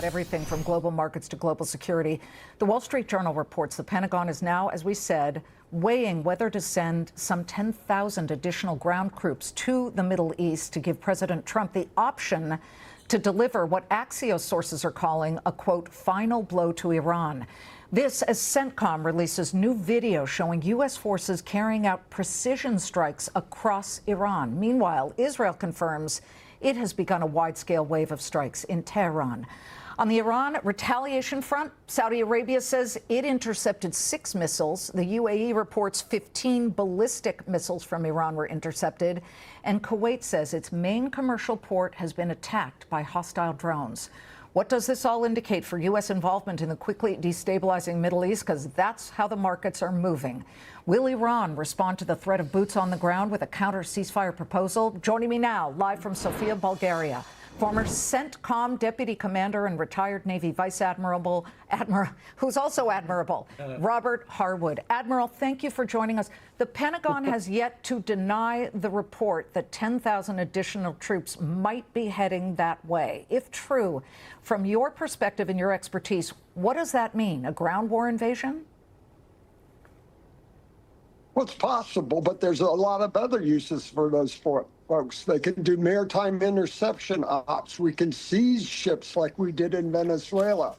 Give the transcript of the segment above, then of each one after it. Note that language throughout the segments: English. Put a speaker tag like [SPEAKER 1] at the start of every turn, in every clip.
[SPEAKER 1] Everything from global markets to global security. The Wall Street Journal reports the Pentagon is now, as we said, weighing whether to send some 10,000 additional ground troops to the Middle East to give President Trump the option to deliver what Axios sources are calling a, quote, final blow to Iran. This as CENTCOM releases new video showing U.S. forces carrying out precision strikes across Iran. Meanwhile, Israel confirms it has begun a wide-scale wave of strikes in Tehran. On the Iran retaliation front, Saudi Arabia says it intercepted 6 missiles. The UAE reports 15 ballistic missiles from Iran were intercepted. And Kuwait says its main commercial port has been attacked by hostile drones. What does this all indicate for U.S. involvement in the quickly destabilizing Middle East? Because that's how the markets are moving. Will Iran respond to the threat of boots on the ground with a counter-ceasefire proposal? Joining me now, live from Sofia, Bulgaria, former CENTCOM deputy commander and retired Navy Vice Admiral, who's also admirable, Robert Harward. Admiral, thank you for joining us. The Pentagon has yet to deny the report that 10,000 additional troops might be heading that way. If true, from your perspective and your expertise, what does that mean? A ground war invasion?
[SPEAKER 2] Well, it's possible, but there's a lot of other uses for those folks. They can do maritime interception ops. We can seize ships like we did in Venezuela.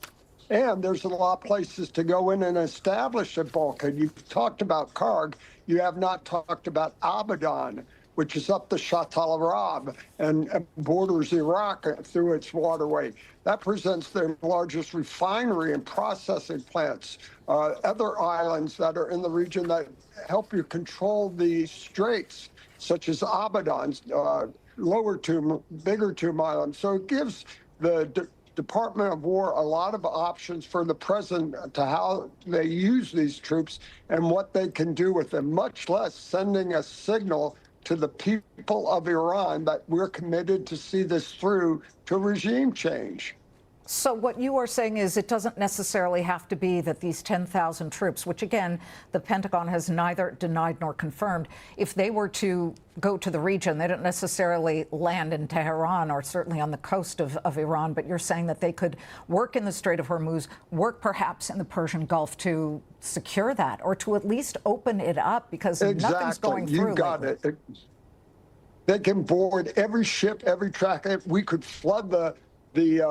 [SPEAKER 2] And there's a lot of places to go in and establish a bulkhead. You've talked about Karg. You have not talked about Abadan, which is up the Shatt al-Arab and borders Iraq through its waterway. That presents their largest refinery and processing plants. Other islands that are in the region that help you control the straits, such as Abadan's lower tomb, bigger tomb island. So it gives the Department of War a lot of options for the president to how they use these troops and what they can do with them, much less sending a signal to the people of Iran that we're committed to see this through to regime change.
[SPEAKER 1] So what you are saying is it doesn't necessarily have to be that these 10,000 troops, which again, the Pentagon has neither denied nor confirmed, if they were to go to the region, they don't necessarily land in Tehran or certainly on the coast of Iran, but you're saying that they could work in the Strait of Hormuz, work perhaps in the Persian Gulf to secure that or to at least open it up because nothing's going through.
[SPEAKER 2] You got it. They can board every ship, every track. We could flood the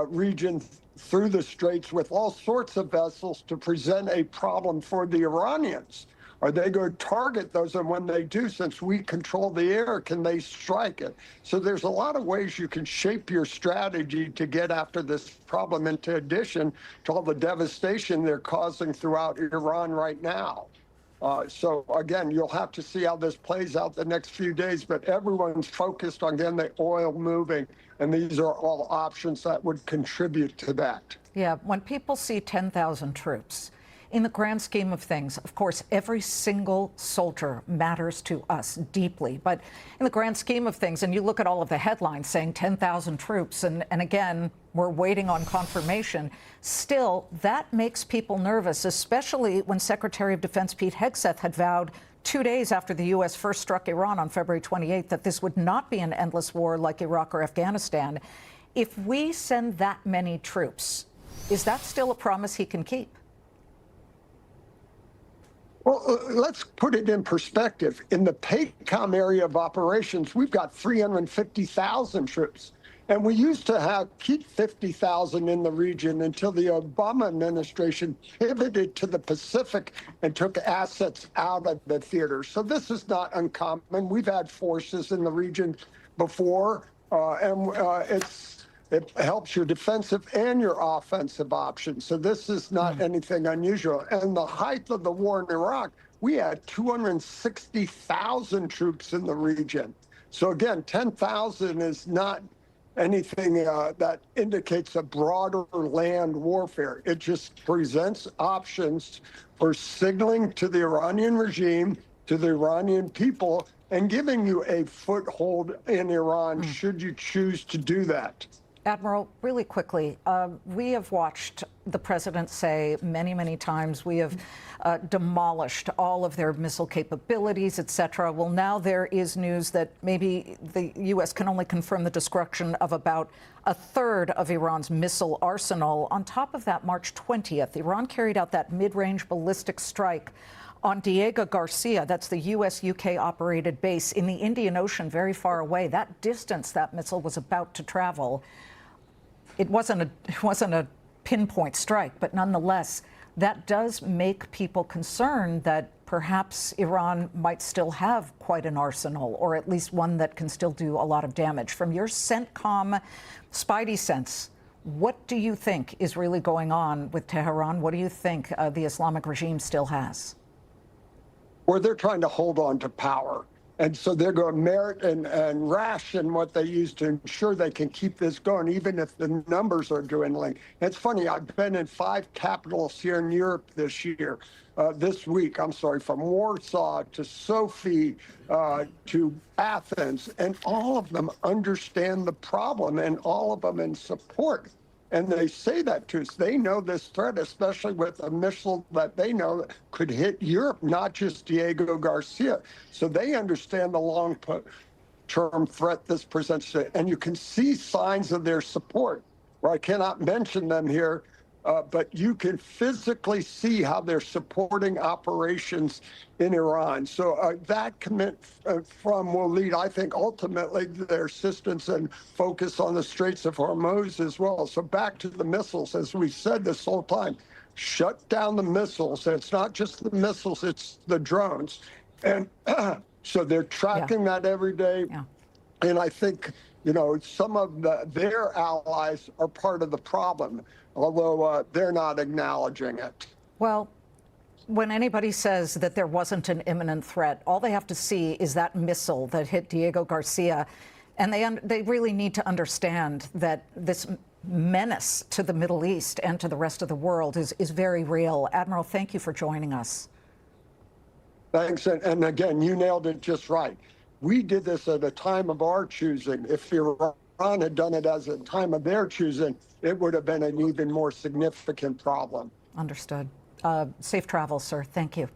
[SPEAKER 2] region through the straits with all sorts of vessels to present a problem for the Iranians. Are they going to target those? And when they do, since we control the air, can they strike it? So there's a lot of ways you can shape your strategy to get after this problem, in addition to all the devastation they're causing throughout Iran right now. So, again, you'll have to see how this plays out the next few days, but everyone's focused on getting the oil moving, and these are all options that would contribute to that.
[SPEAKER 1] Yeah, when people see 10,000 troops, in the grand scheme of things, of course, every single soldier matters to us deeply. But in the grand scheme of things, and you look at all of the headlines saying 10,000 troops, and again, we're waiting on confirmation, still, that makes people nervous, especially when Secretary of Defense Pete Hegseth had vowed 2 days after the U.S. first struck Iran on February 28th that this would not be an endless war like Iraq or Afghanistan. If we send that many troops, is that still a promise he can keep?
[SPEAKER 2] Well, let's put it in perspective. In the PACOM area of operations, we've got 350,000 troops. And we used to keep 50,000 in the region until the Obama administration pivoted to the Pacific and took assets out of the theater. So this is not uncommon. We've had forces in the region before, it helps your defensive and your offensive options. So this is not anything unusual. And the height of the war in Iraq, we had 260,000 troops in the region. So again, 10,000 is not anything that indicates a broader land warfare. It just presents options for signaling to the Iranian regime, to the Iranian people, and giving you a foothold in Iran should you choose to do that.
[SPEAKER 1] Admiral, really quickly, we have watched the president say many, many times we have demolished all of their missile capabilities, et cetera. Well, now there is news that maybe the U.S. can only confirm the destruction of about a third of Iran's missile arsenal. On top of that, March 20th, Iran carried out that mid-range ballistic strike on Diego Garcia. That's the U.S.-UK operated base in the Indian Ocean, very far away. That distance that missile was about to travel, it wasn't a pinpoint strike, but nonetheless, that does make people concerned that perhaps Iran might still have quite an arsenal, or at least one that can still do a lot of damage. From your CENTCOM spidey sense, what do you think is really going on with Tehran? What do you think the Islamic regime still has?
[SPEAKER 2] Or they're trying to hold on to power. And so they're going to merit and ration what they use to ensure they can keep this going, even if the numbers are dwindling. It's funny, I've been in 5 capitals here in Europe this week, from Warsaw to Sofia to Athens, and all of them understand the problem and all of them in support. And they say that to us. They know this threat, especially with a missile that they know could hit Europe, not just Diego Garcia. So they understand the long-term threat this presents. And you can see signs of their support, where I cannot mention them here, but you can physically see how they're supporting operations in Iran. So that commit from will lead, I think, ultimately to their assistance and focus on the Straits of Hormuz as well. So back to the missiles, as we said this whole time, shut down the missiles. It's not just the missiles, it's the drones. And so they're tracking that every day. Yeah. And I think, some of their allies are part of the problem, although they're not acknowledging it.
[SPEAKER 1] Well, when anybody says that there wasn't an imminent threat, all they have to see is that missile that hit Diego Garcia. And they really need to understand that this menace to the Middle East and to the rest of the world is very real. Admiral, thank you for joining us.
[SPEAKER 2] Thanks. And again, you nailed it just right. We did this at a time of our choosing. If Iran had done it as a time of their choosing, it would have been an even more significant problem.
[SPEAKER 1] Understood. Safe travels, sir. Thank you.